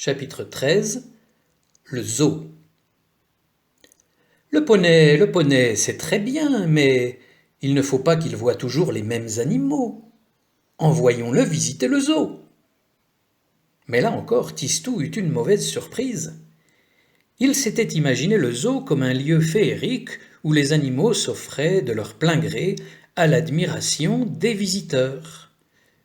Chapitre 13. Le zoo. Le poney, c'est très bien, mais il ne faut pas qu'il voie toujours les mêmes animaux. Envoyons-le visiter le zoo. Mais là encore, Tistou eut une mauvaise surprise. Il s'était imaginé le zoo comme un lieu féerique où les animaux s'offraient de leur plein gré à l'admiration des visiteurs.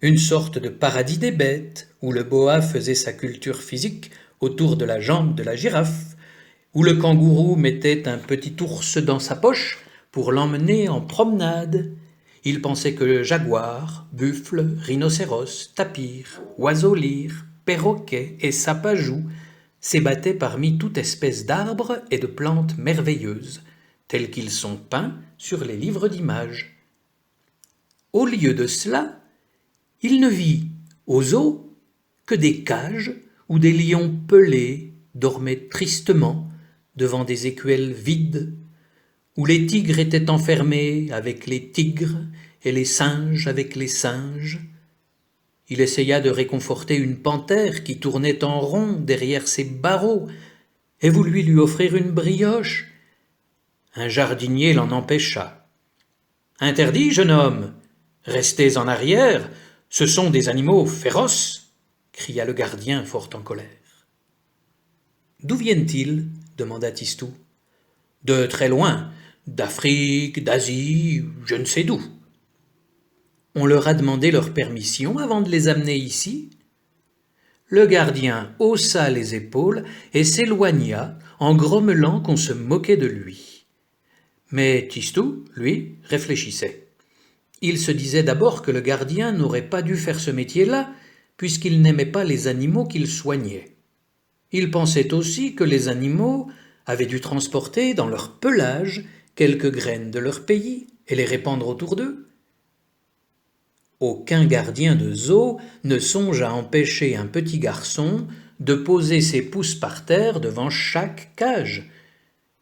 Une sorte de paradis des bêtes, où le boa faisait sa culture physique autour de la jambe de la girafe, où le kangourou mettait un petit ours dans sa poche pour l'emmener en promenade. Il pensait que jaguars, buffles, rhinocéros, tapirs, oiseaux lyres, perroquets et sapajous s'ébattaient parmi toute espèce d'arbres et de plantes merveilleuses, tels qu'ils sont peints sur les livres d'images. Au lieu de cela, il ne vit au zoo que des cages où des lions pelés dormaient tristement devant des écuelles vides, où les tigres étaient enfermés avec les tigres et les singes avec les singes. Il essaya de réconforter une panthère qui tournait en rond derrière ses barreaux et voulut lui offrir une brioche. Un jardinier l'en empêcha. « Interdit, jeune homme, restez en arrière, ce sont des animaux féroces !» cria le gardien fort en colère. « D'où viennent-ils » demanda Tistou. « De très loin, d'Afrique, d'Asie, je ne sais d'où. »« On leur a demandé leur permission avant de les amener ici ?» Le gardien haussa les épaules et s'éloigna en grommelant qu'on se moquait de lui. Mais Tistou, lui, réfléchissait. Il se disait d'abord que le gardien n'aurait pas dû faire ce métier-là, puisqu'il n'aimait pas les animaux qu'il soignait. Il pensait aussi que les animaux avaient dû transporter dans leur pelage quelques graines de leur pays et les répandre autour d'eux. Aucun gardien de zoo ne songe à empêcher un petit garçon de poser ses pouces par terre devant chaque cage.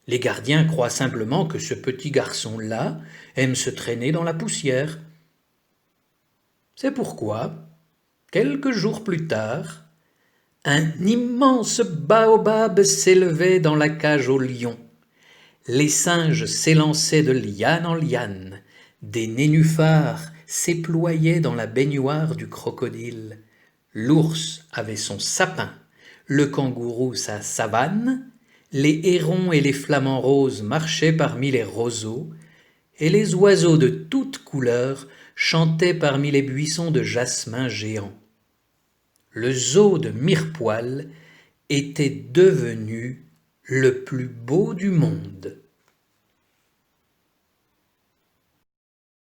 Les gardiens croient simplement que ce petit garçon-là aime se traîner dans la poussière. C'est pourquoi, quelques jours plus tard, un immense baobab s'élevait dans la cage aux lions. Les singes s'élançaient de liane en liane, des nénuphars s'éployaient dans la baignoire du crocodile. L'ours avait son sapin, le kangourou sa savane, les hérons et les flamants roses marchaient parmi les roseaux, et les oiseaux de toutes couleurs chantaient parmi les buissons de jasmin géants. Le zoo de Mirepoix était devenu le plus beau du monde.